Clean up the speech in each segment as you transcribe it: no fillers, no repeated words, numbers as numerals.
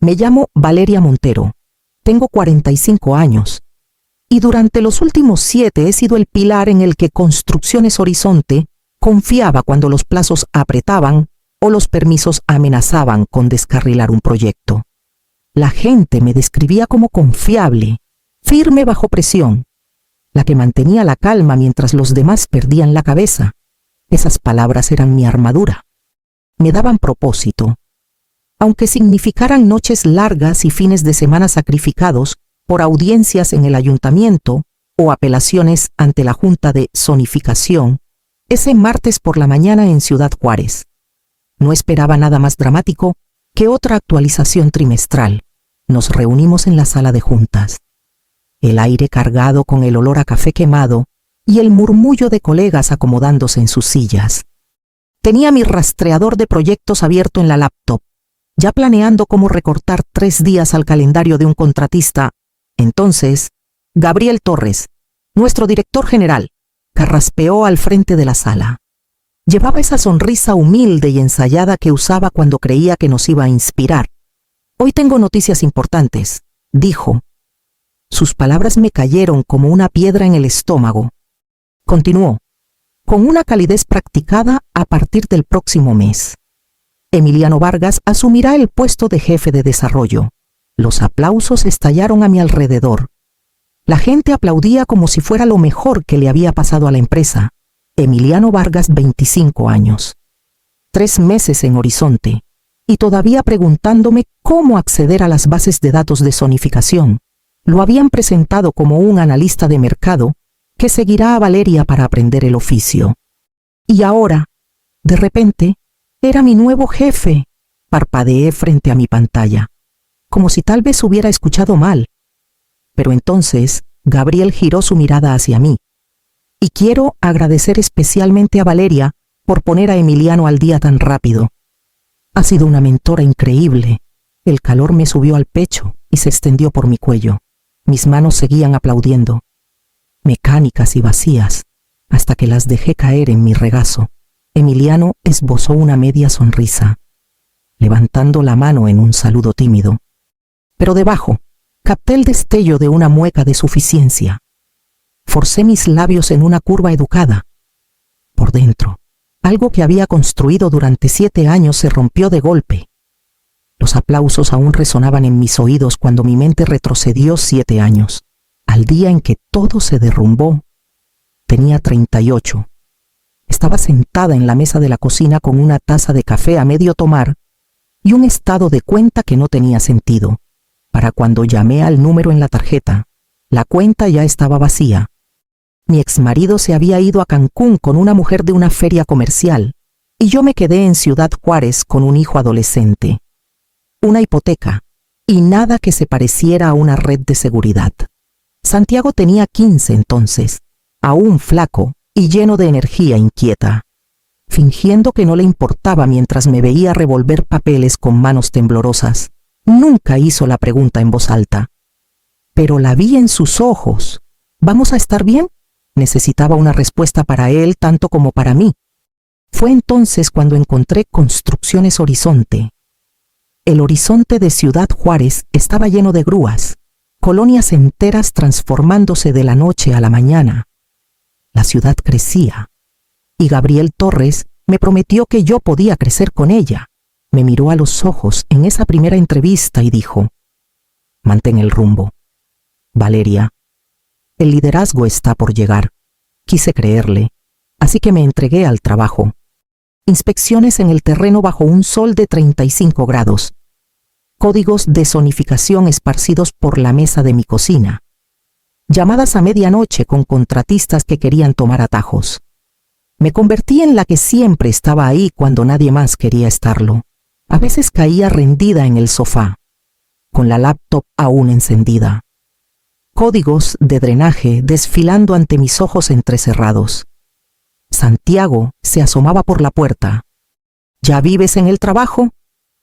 Me llamo Valeria Montero. Tengo 45 años. Y durante los últimos 7 he sido el pilar en el que Construcciones Horizonte confiaba cuando los plazos apretaban o los permisos amenazaban con descarrilar un proyecto. La gente me describía como confiable, firme bajo presión, la que mantenía la calma mientras los demás perdían la cabeza. Esas palabras eran mi armadura. Me daban propósito. Aunque significaran noches largas y fines de semana sacrificados por audiencias en el ayuntamiento o apelaciones ante la Junta de Zonificación, ese martes por la mañana en Ciudad Juárez. No esperaba nada más dramático que otra actualización trimestral. Nos reunimos en la sala de juntas. El aire cargado con el olor a café quemado y el murmullo de colegas acomodándose en sus sillas. Tenía mi rastreador de proyectos abierto en la laptop, ya planeando cómo recortar 3 días al calendario de un contratista. Entonces, Gabriel Torres, nuestro director general, carraspeó al frente de la sala. Llevaba esa sonrisa humilde y ensayada que usaba cuando creía que nos iba a inspirar. «Hoy tengo noticias importantes», dijo. Sus palabras me cayeron como una piedra en el estómago. Continuó, con una calidez practicada a partir del próximo mes. Emiliano Vargas asumirá el puesto de jefe de desarrollo. Los aplausos estallaron a mi alrededor. La gente aplaudía como si fuera lo mejor que le había pasado a la empresa. Emiliano Vargas, 25 años. 3 meses en Horizonte. Y todavía preguntándome cómo acceder a las bases de datos de zonificación. Lo habían presentado como un analista de mercado que seguirá a Valeria para aprender el oficio. Y ahora, de repente, era mi nuevo jefe. Parpadeé frente a mi pantalla, como si tal vez hubiera escuchado mal. Pero entonces, Gabriel giró su mirada hacia mí. Y quiero agradecer especialmente a Valeria por poner a Emiliano al día tan rápido. Ha sido una mentora increíble. El calor me subió al pecho y se extendió por mi cuello. Mis manos seguían aplaudiendo, mecánicas y vacías, hasta que las dejé caer en mi regazo. Emiliano esbozó una media sonrisa, levantando la mano en un saludo tímido. Pero debajo, capté el destello de una mueca de suficiencia. Forcé mis labios en una curva educada. Por dentro, algo que había construido durante 7 años se rompió de golpe. Los aplausos aún resonaban en mis oídos cuando mi mente retrocedió 7 años. Al día en que todo se derrumbó, tenía 38. Estaba sentada en la mesa de la cocina con una taza de café a medio tomar y un estado de cuenta que no tenía sentido. Para cuando llamé al número en la tarjeta, la cuenta ya estaba vacía. Mi exmarido se había ido a Cancún con una mujer de una feria comercial y yo me quedé en Ciudad Juárez con un hijo adolescente. Una hipoteca y nada que se pareciera a una red de seguridad. Santiago tenía 15 entonces, aún flaco y lleno de energía inquieta, fingiendo que no le importaba mientras me veía revolver papeles con manos temblorosas. Nunca hizo la pregunta en voz alta, pero la vi en sus ojos. ¿Vamos a estar bien? Necesitaba una respuesta para él tanto como para mí. Fue entonces cuando encontré Construcciones Horizonte. El horizonte de Ciudad Juárez estaba lleno de grúas, colonias enteras transformándose de la noche a la mañana. La ciudad crecía, y Gabriel Torres me prometió que yo podía crecer con ella. Me miró a los ojos en esa primera entrevista y dijo: «Mantén el rumbo, Valeria. El liderazgo está por llegar». Quise creerle, así que me entregué al trabajo. Inspecciones en el terreno bajo un sol de 35 grados. Códigos de zonificación esparcidos por la mesa de mi cocina. Llamadas a medianoche con contratistas que querían tomar atajos. Me convertí en la que siempre estaba ahí cuando nadie más quería estarlo. A veces caía rendida en el sofá, con la laptop aún encendida. Códigos de drenaje desfilando ante mis ojos entrecerrados. Santiago se asomaba por la puerta. «¿Ya vives en el trabajo?»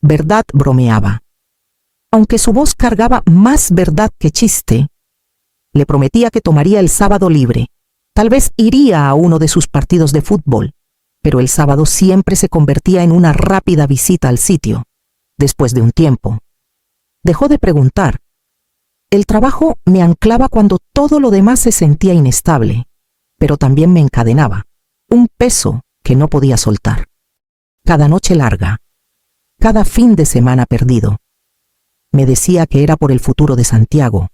«¿Verdad?», bromeaba. Aunque su voz cargaba más verdad que chiste, le prometía que tomaría el sábado libre. Tal vez iría a uno de sus partidos de fútbol, pero el sábado siempre se convertía en una rápida visita al sitio. Después de un tiempo, Dejó de preguntar. El trabajo me anclaba cuando todo lo demás se sentía inestable, pero también me encadenaba, un peso que no podía soltar. Cada noche larga, cada fin de semana perdido. Me decía que era por el futuro de Santiago,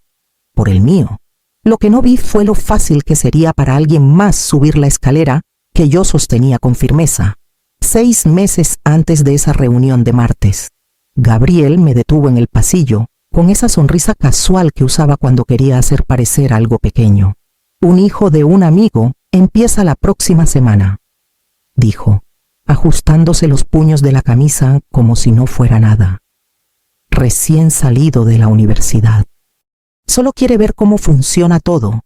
por el mío. Lo que no vi fue lo fácil que sería para alguien más subir la escalera que yo sostenía con firmeza. 6 meses antes de esa reunión de martes, Gabriel me detuvo en el pasillo con esa sonrisa casual que usaba cuando quería hacer parecer algo pequeño. Un hijo de un amigo empieza la próxima semana, dijo, ajustándose los puños de la camisa como si no fuera nada. Recién salido de la universidad. Solo quiere ver cómo funciona todo.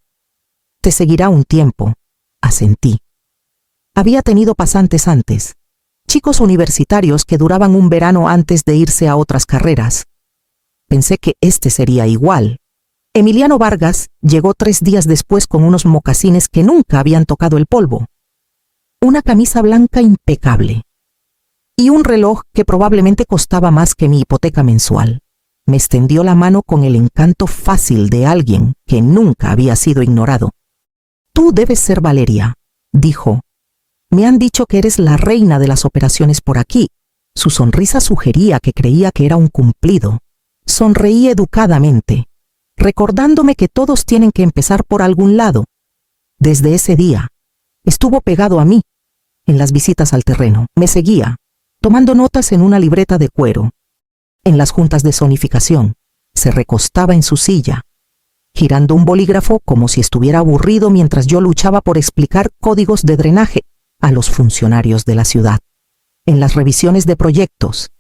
Te seguirá un tiempo, asentí. Había tenido pasantes antes, chicos universitarios que duraban un verano antes de irse a otras carreras. Pensé que este sería igual. Emiliano Vargas llegó 3 días después con unos mocasines que nunca habían tocado el polvo, una camisa blanca impecable y un reloj que probablemente costaba más que mi hipoteca mensual. Me extendió la mano con el encanto fácil de alguien que nunca había sido ignorado. Tú debes ser Valeria, dijo. Me han dicho que eres la reina de las operaciones por aquí. Su sonrisa sugería que creía que era un cumplido. Sonreí educadamente, recordándome que todos tienen que empezar por algún lado. Desde ese día, estuvo pegado a mí. En las visitas al terreno, me seguía, tomando notas en una libreta de cuero. En las juntas de zonificación, se recostaba en su silla, girando un bolígrafo como si estuviera aburrido mientras yo luchaba por explicar códigos de drenaje a los funcionarios de la ciudad. En las revisiones de proyectos,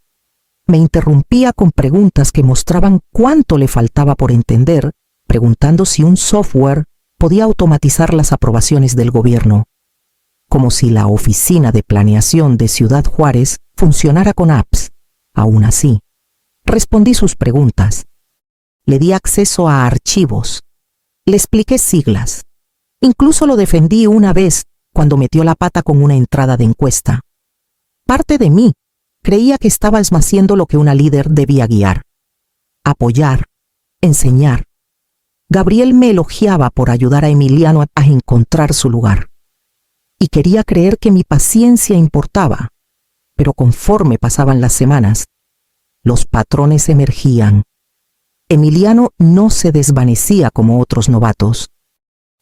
me interrumpía con preguntas que mostraban cuánto le faltaba por entender, preguntando si un software podía automatizar las aprobaciones del gobierno, como si la oficina de planeación de Ciudad Juárez funcionara con apps. Aún así, respondí sus preguntas. Le di acceso a archivos. Le expliqué siglas. Incluso lo defendí una vez cuando metió la pata con una entrada de encuesta. Parte de mí creía que estaba haciendo lo que una líder debía guiar, apoyar, enseñar. Gabriel me elogiaba por ayudar a Emiliano a encontrar su lugar. Y quería creer que mi paciencia importaba, pero conforme pasaban las semanas, los patrones emergían. Emiliano no se desvanecía como otros novatos.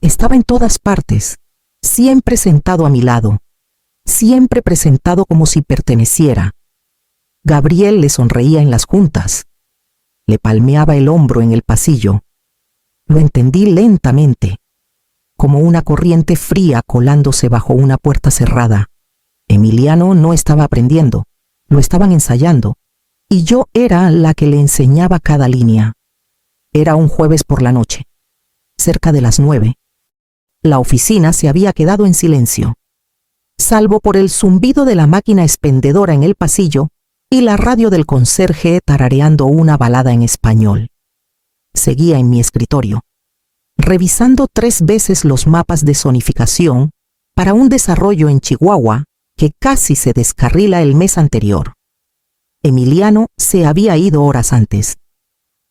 Estaba en todas partes, siempre sentado a mi lado, siempre presentado como si perteneciera. Gabriel le sonreía en las juntas, le palmeaba el hombro en el pasillo. Lo entendí lentamente, como una corriente fría colándose bajo una puerta cerrada. Emiliano no estaba aprendiendo, lo estaban ensayando, y yo era la que le enseñaba cada línea. Era un jueves por la noche, cerca de las 9. La oficina se había quedado en silencio, salvo por el zumbido de la máquina expendedora en el pasillo y la radio del conserje tarareando una balada en español. Seguía en mi escritorio, revisando 3 veces los mapas de zonificación para un desarrollo en Chihuahua que casi se descarrila el mes anterior. Emiliano se había ido horas antes,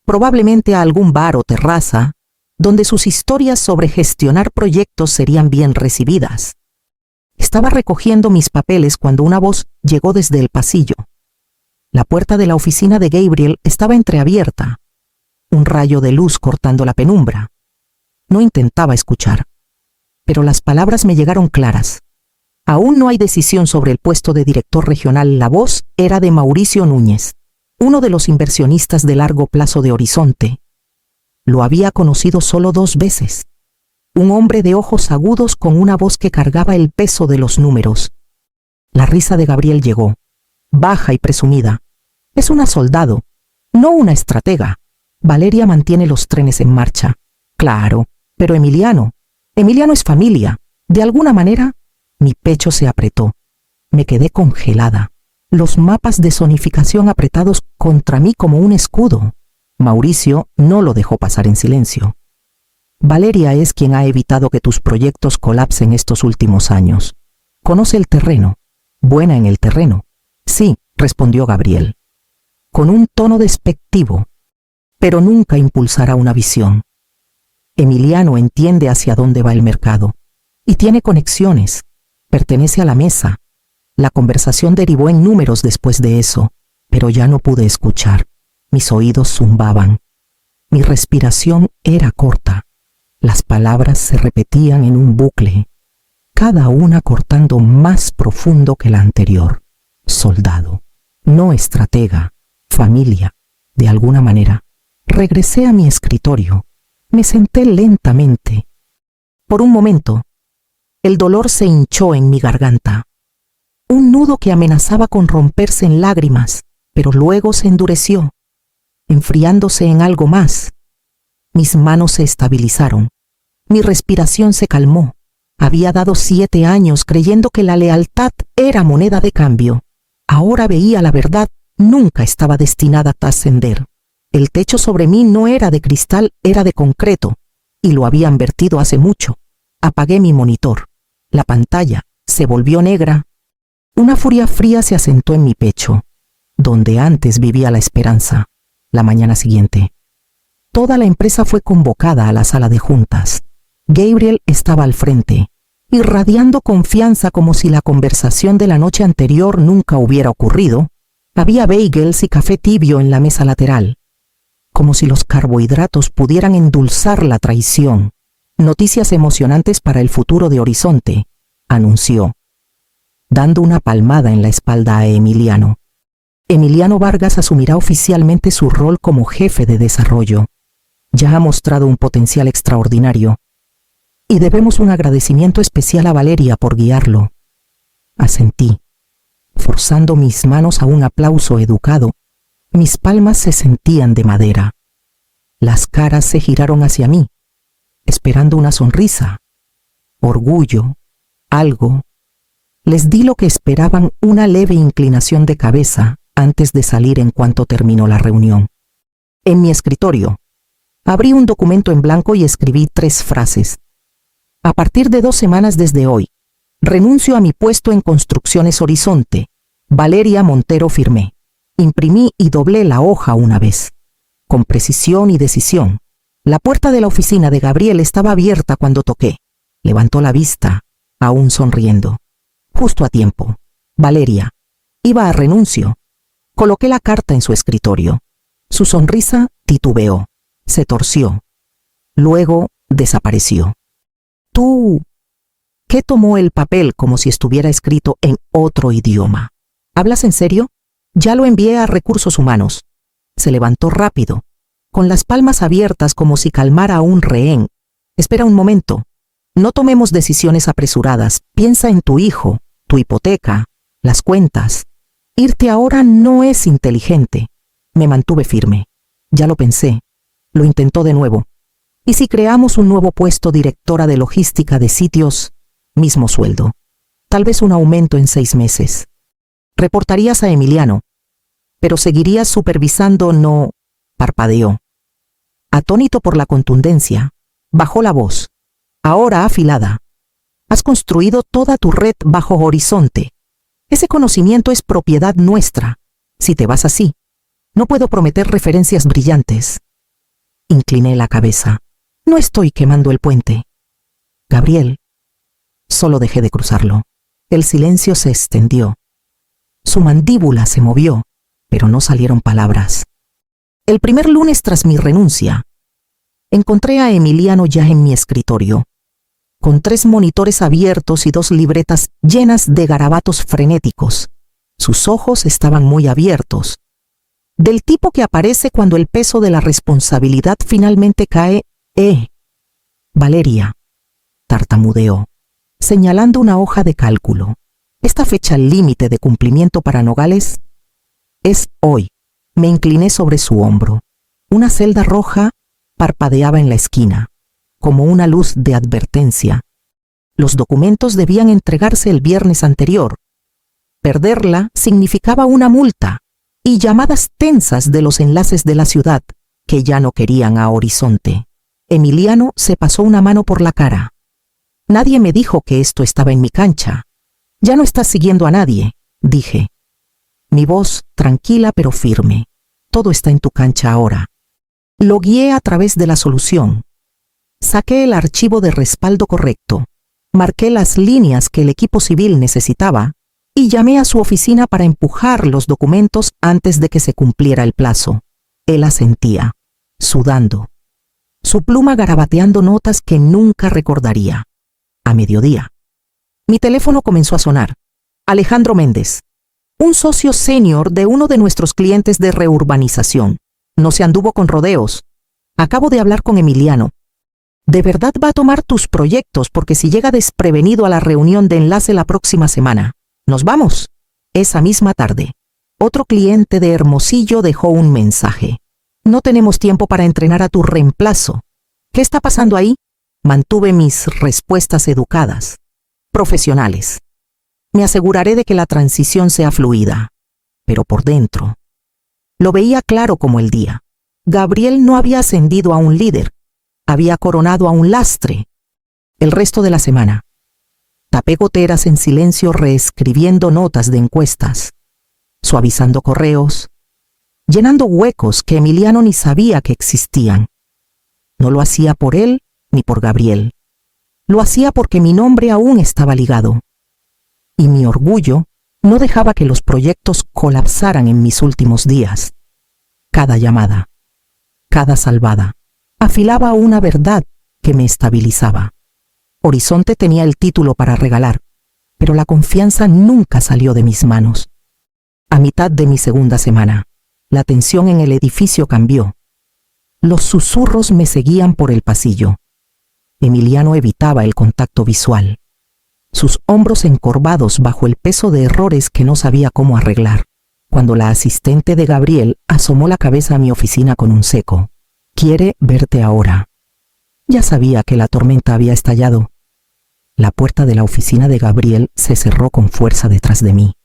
probablemente a algún bar o terraza, donde sus historias sobre gestionar proyectos serían bien recibidas. Estaba recogiendo mis papeles cuando una voz llegó desde el pasillo. La puerta de la oficina de Gabriel estaba entreabierta, un rayo de luz cortando la penumbra. No intentaba escuchar, pero las palabras me llegaron claras. Aún no hay decisión sobre el puesto de director regional. La voz era de Mauricio Núñez, uno de los inversionistas de largo plazo de Horizonte. Lo había conocido solo 2 veces. Un hombre de ojos agudos con una voz que cargaba el peso de los números. La risa de Gabriel llegó, baja y presumida. Es una soldado, no una estratega. Valeria mantiene los trenes en marcha. Claro, pero Emiliano es familia. De alguna manera, mi pecho se apretó. Me quedé congelada. Los mapas de zonificación apretados contra mí como un escudo. Mauricio no lo dejó pasar en silencio. Valeria es quien ha evitado que tus proyectos colapsen estos últimos años. Conoce el terreno. Buena en el terreno. Sí, respondió Gabriel, con un tono despectivo. pero nunca impulsará una visión. Emiliano entiende hacia dónde va el mercado y tiene conexiones. Pertenece a la mesa. La conversación derivó en números después de eso, pero ya no pude escuchar. Mis oídos zumbaban. Mi respiración era corta. Las palabras se repetían en un bucle, cada una cortando más profundo que la anterior. Soldado, no estratega, familia, de alguna manera. Regresé a mi escritorio. Me senté lentamente. Por un momento, el dolor se hinchó en mi garganta. Un nudo que amenazaba con romperse en lágrimas, pero luego se endureció, enfriándose en algo más. Mis manos se estabilizaron. Mi respiración se calmó. Había dado 7 años creyendo que la lealtad era moneda de cambio. Ahora veía la verdad, nunca estaba destinada a trascender. El techo sobre mí no era de cristal, era de concreto, y lo habían vertido hace mucho. Apagué mi monitor. La pantalla se volvió negra. Una furia fría se asentó en mi pecho, donde antes vivía la esperanza. La mañana siguiente, toda la empresa fue convocada a la sala de juntas. Gabriel estaba al frente, irradiando confianza como si la conversación de la noche anterior nunca hubiera ocurrido. Había bagels y café tibio en la mesa lateral, como si los carbohidratos pudieran endulzar la traición. Noticias emocionantes para el futuro de Horizonte, anunció, dando una palmada en la espalda a Emiliano. Emiliano Vargas asumirá oficialmente su rol como jefe de desarrollo. Ya ha mostrado un potencial extraordinario, y debemos un agradecimiento especial a Valeria por guiarlo. Asentí, forzando mis manos a un aplauso educado. Mis palmas se sentían de madera. Las caras se giraron hacia mí, esperando una sonrisa, orgullo, algo. Les di lo que esperaban, una leve inclinación de cabeza antes de salir en cuanto terminó la reunión. En mi escritorio, abrí un documento en blanco y escribí 3 frases. A partir de 2 semanas desde hoy, renuncio a mi puesto en Construcciones Horizonte. Valeria Montero, firmé. Imprimí y doblé la hoja una vez, con precisión y decisión. La puerta de la oficina de Gabriel estaba abierta cuando toqué. Levantó la vista, aún sonriendo. Justo a tiempo. Valeria. Iba a renuncio. Coloqué la carta en su escritorio. Su sonrisa titubeó, se torció. Luego desapareció. ¿Tú qué? Tomó el papel como si estuviera escrito en otro idioma. ¿Hablas en serio? Ya lo envié a Recursos Humanos. Se levantó rápido, con las palmas abiertas como si calmara a un rehén. Espera un momento. No tomemos decisiones apresuradas. Piensa en tu hijo, tu hipoteca, las cuentas. Irte ahora no es inteligente. Me mantuve firme. Ya lo pensé. Lo intentó de nuevo. ¿Y si creamos un nuevo puesto, directora de logística de sitios? Mismo sueldo. Tal vez un aumento en 6 meses. Reportarías a Emiliano, pero seguirías supervisando. No, parpadeó. Atónito por la contundencia, bajó la voz, ahora afilada. Has construido toda tu red bajo Horizonte. Ese conocimiento es propiedad nuestra. Si te vas así, no puedo prometer referencias brillantes. Incliné la cabeza. No estoy quemando el puente. Gabriel. Solo dejé de cruzarlo. El silencio se extendió. Su mandíbula se movió, pero no salieron palabras. El primer lunes tras mi renuncia, encontré a Emiliano ya en mi escritorio, con 3 monitores abiertos y 2 libretas llenas de garabatos frenéticos. Sus ojos estaban muy abiertos, del tipo que aparece cuando el peso de la responsabilidad finalmente cae. Valeria, tartamudeó, señalando una hoja de cálculo. Esta fecha límite de cumplimiento para Nogales es hoy. Me incliné sobre su hombro. Una celda roja parpadeaba en la esquina, como una luz de advertencia. Los documentos debían entregarse el viernes anterior. Perderla significaba una multa y llamadas tensas de los enlaces de la ciudad, que ya no querían a Horizonte. Emiliano se pasó una mano por la cara. Nadie me dijo que esto estaba en mi cancha. Ya no estás siguiendo a nadie, dije. Mi voz tranquila pero firme. Todo está en tu cancha ahora. Lo guié a través de la solución. Saqué el archivo de respaldo correcto, marqué las líneas que el equipo civil necesitaba y llamé a su oficina para empujar los documentos antes de que se cumpliera el plazo. Él asentía, sudando, su pluma garabateando notas que nunca recordaría. A mediodía, mi teléfono comenzó a sonar. Alejandro Méndez, un socio senior de uno de nuestros clientes de reurbanización. No se anduvo con rodeos. Acabo de hablar con Emiliano. ¿De verdad va a tomar tus proyectos? Porque si llega desprevenido a la reunión de enlace la próxima semana, nos vamos. Esa misma tarde, otro cliente de Hermosillo dejó un mensaje. No tenemos tiempo para entrenar a tu reemplazo. ¿Qué está pasando ahí? Mantuve mis respuestas educadas, profesionales. Me aseguraré de que la transición sea fluida. Pero por dentro, lo veía claro como el día. Gabriel no había ascendido a un líder, había coronado a un lastre. El resto de la semana, tapé goteras en silencio reescribiendo notas de encuestas, suavizando correos, llenando huecos que Emiliano ni sabía que existían. No lo hacía por él ni por Gabriel. Lo hacía porque mi nombre aún estaba ligado. Y mi orgullo no dejaba que los proyectos colapsaran en mis últimos días. Cada llamada, cada salvada, afilaba una verdad que me estabilizaba. Horizonte tenía el título para regalar, pero la confianza nunca salió de mis manos. A mitad de mi segunda semana, la tensión en el edificio cambió. Los susurros me seguían por el pasillo. Emiliano evitaba el contacto visual, sus hombros encorvados bajo el peso de errores que no sabía cómo arreglar. Cuando la asistente de Gabriel asomó la cabeza a mi oficina con un seco. «Quiere verte ahora». Ya sabía que la tormenta había estallado. La puerta de la oficina de Gabriel se cerró con fuerza detrás de mí.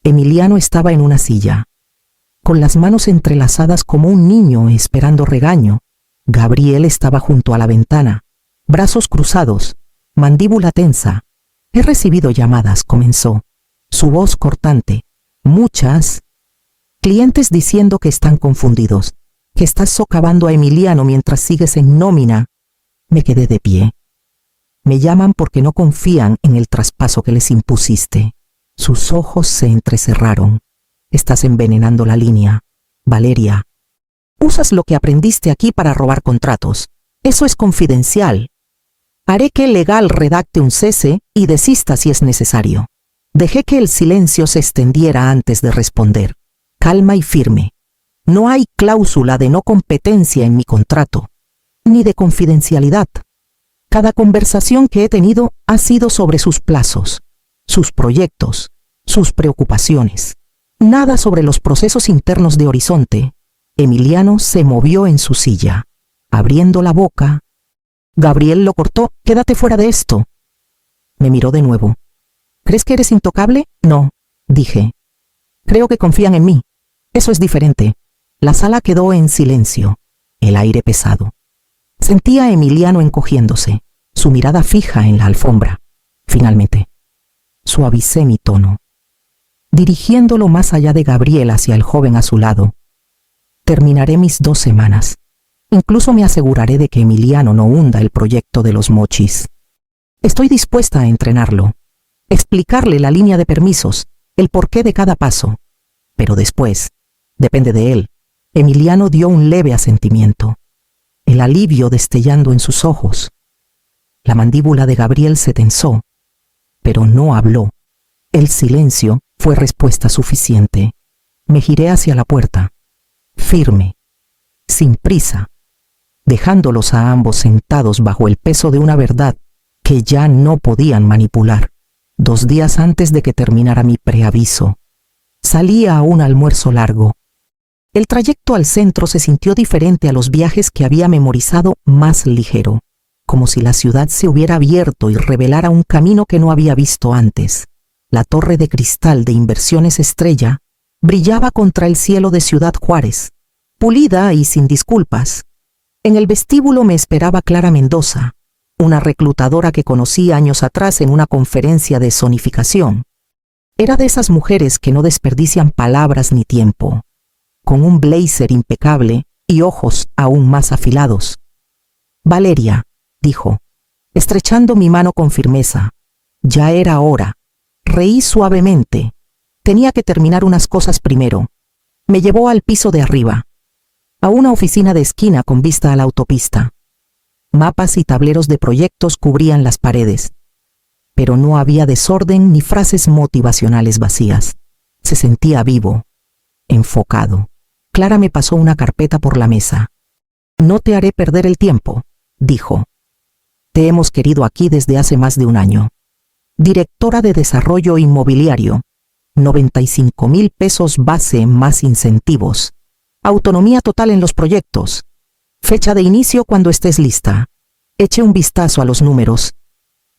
Emiliano estaba en una silla, con las manos entrelazadas como un niño esperando regaño. Gabriel estaba junto a la ventana, brazos cruzados, mandíbula tensa. «He recibido llamadas», comenzó, su voz cortante. «Muchas. Clientes diciendo que están confundidos, que estás socavando a Emiliano mientras sigues en nómina». Me quedé de pie. «Me llaman porque no confían en el traspaso que les impusiste». Sus ojos se entrecerraron. «Estás envenenando la línea, Valeria. Usas lo que aprendiste aquí para robar contratos. Eso es confidencial. Haré que el legal redacte un cese y desista si es necesario». Dejé que el silencio se extendiera antes de responder. Calma y firme. No hay cláusula de no competencia en mi contrato, ni de confidencialidad. Cada conversación que he tenido ha sido sobre sus plazos, sus proyectos, sus preocupaciones. Nada sobre los procesos internos de Horizonte. Emiliano se movió en su silla, abriendo la boca. Gabriel lo cortó. «Quédate fuera de esto». Me miró de nuevo. «¿Crees que eres intocable?» «No», dije. «Creo que confían en mí. Eso es diferente». La sala quedó en silencio, el aire pesado. Sentía a Emiliano encogiéndose, su mirada fija en la alfombra. Finalmente, suavicé mi tono, dirigiéndolo más allá de Gabriel hacia el joven a su lado. «Terminaré mis 2 semanas. Incluso me aseguraré de que Emiliano no hunda el proyecto de los mochis. Estoy dispuesta a entrenarlo, explicarle la línea de permisos, el porqué de cada paso. Pero después, depende de él». Emiliano dio un leve asentimiento, el alivio destellando en sus ojos. La mandíbula de Gabriel se tensó, pero no habló. El silencio fue respuesta suficiente. Me giré hacia la puerta, firme, sin prisa, dejándolos a ambos sentados bajo el peso de una verdad que ya no podían manipular. 2 días antes de que terminara mi preaviso, salí a un almuerzo largo. El trayecto al centro se sintió diferente a los viajes que había memorizado, más ligero, como si la ciudad se hubiera abierto y revelara un camino que no había visto antes. La torre de cristal de Inversiones Estrella brillaba contra el cielo de Ciudad Juárez, pulida y sin disculpas. En el vestíbulo me esperaba Clara Mendoza, una reclutadora que conocí años atrás en una conferencia de zonificación. Era de esas mujeres que no desperdician palabras ni tiempo. Con un blazer impecable, y ojos aún más afilados. Valeria, dijo, estrechando mi mano con firmeza. Ya era hora. Reí suavemente. Tenía que terminar unas cosas primero. Me llevó al piso de arriba, a una oficina de esquina con vista a la autopista. Mapas y tableros de proyectos cubrían las paredes, pero no había desorden ni frases motivacionales vacías. Se sentía vivo, enfocado. Clara me pasó una carpeta por la mesa. No te haré perder el tiempo, dijo. Te hemos querido aquí desde hace más de un año. Directora de Desarrollo Inmobiliario, 95,000 pesos base más incentivos. Autonomía total en los proyectos. Fecha de inicio cuando estés lista. Eché un vistazo a los números.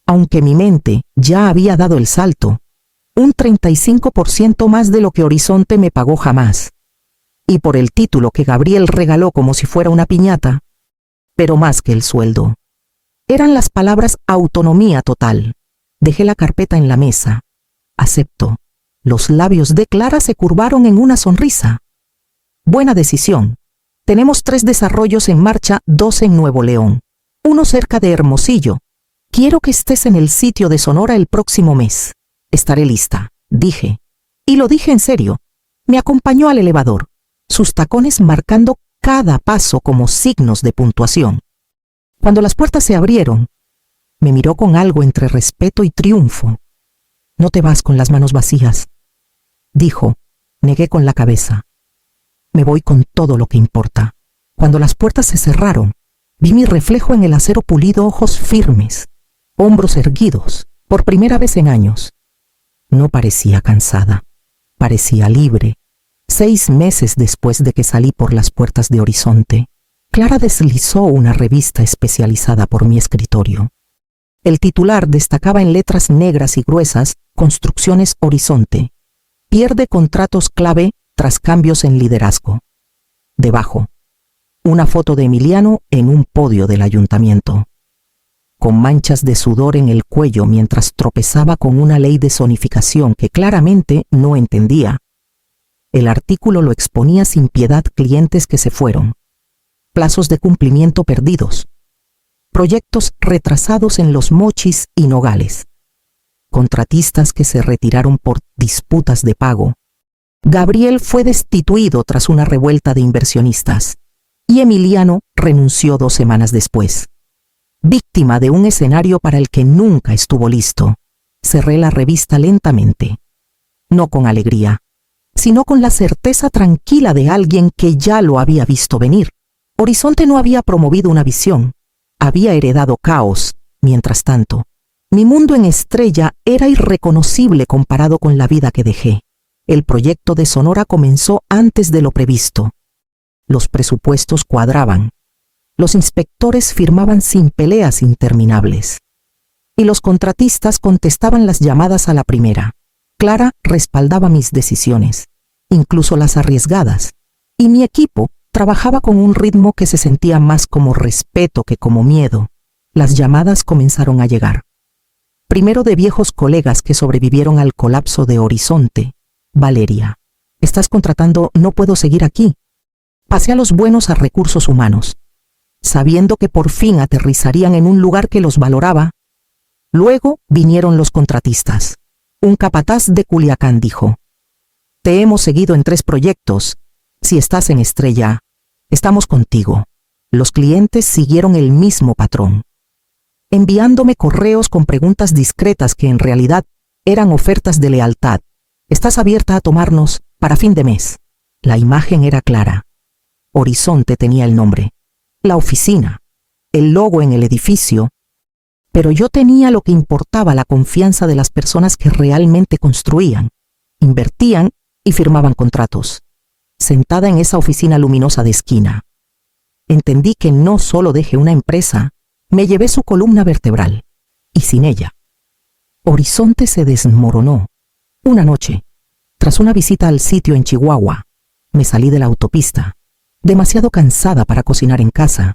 Aunque mi mente ya había dado el salto, un 35% más de lo que Horizonte me pagó jamás. Y por el título que Gabriel regaló como si fuera una piñata, pero más que el sueldo. Eran las palabras autonomía total. Dejé la carpeta en la mesa. Acepto. Los labios de Clara se curvaron en una sonrisa. Buena decisión. Tenemos 3 desarrollos en marcha, 2 en Nuevo León, uno cerca de Hermosillo. Quiero que estés en el sitio de Sonora el próximo mes. Estaré lista, dije. Y lo dije en serio. Me acompañó al elevador, sus tacones marcando cada paso como signos de puntuación. Cuando las puertas se abrieron, me miró con algo entre respeto y triunfo. No te vas con las manos vacías, dijo. Negué con la cabeza. Me voy con todo lo que importa. Cuando las puertas se cerraron, vi mi reflejo en el acero pulido, ojos firmes, hombros erguidos, por primera vez en años. No parecía cansada, parecía libre. 6 meses después de que salí por las puertas de Horizonte, Clara deslizó una revista especializada por mi escritorio. El titular destacaba en letras negras y gruesas: Construcciones Horizonte. Pierde contratos clave tras cambios en liderazgo. Debajo, una foto de Emiliano en un podio del ayuntamiento, con manchas de sudor en el cuello mientras tropezaba con una ley de zonificación que claramente no entendía. El artículo lo exponía sin piedad: clientes que se fueron, plazos de cumplimiento perdidos, proyectos retrasados en Los Mochis y Nogales, contratistas que se retiraron por disputas de pago. Gabriel fue destituido tras una revuelta de inversionistas y Emiliano renunció 2 semanas después. Víctima de un escenario para el que nunca estuvo listo, cerré la revista lentamente, no con alegría, sino con la certeza tranquila de alguien que ya lo había visto venir. Horizonte no había promovido una visión, había heredado caos. Mientras tanto, mi mundo en estrella era irreconocible comparado con la vida que dejé. El proyecto de Sonora comenzó antes de lo previsto. Los presupuestos cuadraban. Los inspectores firmaban sin peleas interminables. Y los contratistas contestaban las llamadas a la primera. Clara respaldaba mis decisiones, incluso las arriesgadas. Y mi equipo trabajaba con un ritmo que se sentía más como respeto que como miedo. Las llamadas comenzaron a llegar. Primero de viejos colegas que sobrevivieron al colapso de Horizonte. Valeria, estás contratando, no puedo seguir aquí. Pasé a los buenos a recursos humanos, sabiendo que por fin aterrizarían en un lugar que los valoraba. Luego vinieron los contratistas. Un capataz de Culiacán dijo: te hemos seguido en 3 proyectos. Si estás en Estrella, estamos contigo. Los clientes siguieron el mismo patrón, enviándome correos con preguntas discretas que en realidad eran ofertas de lealtad. ¿Estás abierta a tomarnos para fin de mes? La imagen era clara. Horizonte tenía el nombre, la oficina, el logo en el edificio, pero yo tenía lo que importaba: la confianza de las personas que realmente construían, invertían y firmaban contratos. Sentada en esa oficina luminosa de esquina, entendí que no solo dejé una empresa, me llevé su columna vertebral, y sin ella, Horizonte se desmoronó. Una noche, tras una visita al sitio en Chihuahua, me salí de la autopista, demasiado cansada para cocinar en casa.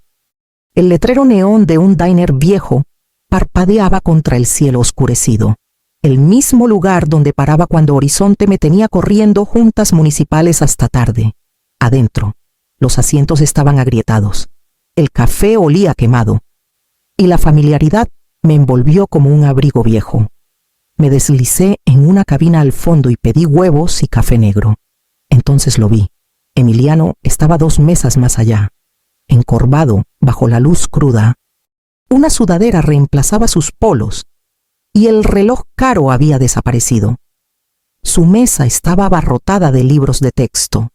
El letrero neón de un diner viejo parpadeaba contra el cielo oscurecido, el mismo lugar donde paraba cuando Horizonte me tenía corriendo juntas municipales hasta tarde. Adentro, Los asientos estaban agrietados. El café olía quemado. Y la familiaridad me envolvió como un abrigo viejo. Me deslicé en una cabina al fondo y pedí huevos y café negro. Entonces lo vi. Emiliano estaba 2 mesas más allá. Encorvado, bajo la luz cruda. Una sudadera reemplazaba sus polos y el reloj caro había desaparecido. Su mesa estaba abarrotada de libros de texto,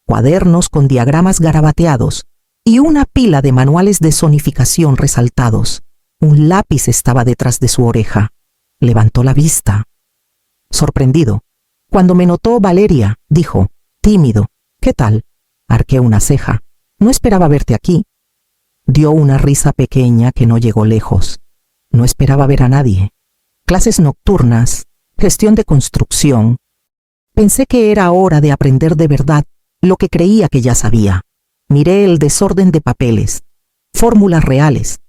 cuadernos con diagramas garabateados y una pila de manuales de sonificación resaltados. Un lápiz estaba detrás de su oreja. Levantó la vista. Sorprendido. Cuando me notó Valeria, dijo, tímido, ¿qué tal? Arqué una ceja. No esperaba verte aquí. Dio una risa pequeña que no llegó lejos. No esperaba ver a nadie. Clases nocturnas, gestión de construcción. Pensé que era hora de aprender de verdad lo que creía que ya sabía. Miré el desorden de papeles, fórmulas reales,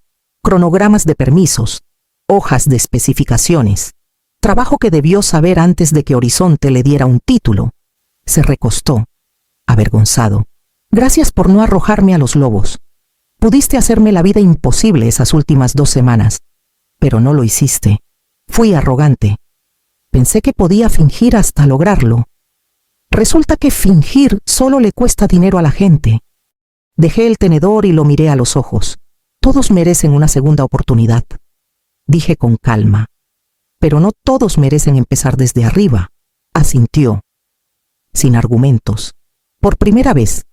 cronogramas de permisos, hojas de especificaciones. Trabajo que debió saber antes de que Horizonte le diera un título. Se recostó, avergonzado. Gracias por no arrojarme a los lobos. Pudiste hacerme la vida imposible esas últimas 2 semanas, pero no lo hiciste. Fui arrogante. Pensé que podía fingir hasta lograrlo. Resulta que fingir solo le cuesta dinero a la gente. Dejé el tenedor y lo miré a los ojos. Todos merecen una segunda oportunidad, dije con calma. Pero no todos merecen empezar desde arriba, asintió, sin argumentos. Por primera vez,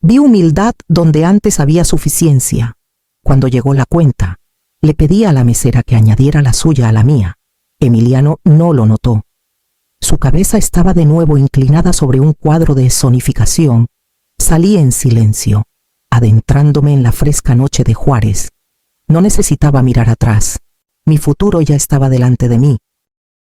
vi humildad donde antes había suficiencia. Cuando llegó la cuenta, le pedí a la mesera que añadiera la suya a la mía. Emiliano no lo notó. Su cabeza estaba de nuevo inclinada sobre un cuadro de sonificación. Salí en silencio, adentrándome en la fresca noche de Juárez. No necesitaba mirar atrás. Mi futuro ya estaba delante de mí.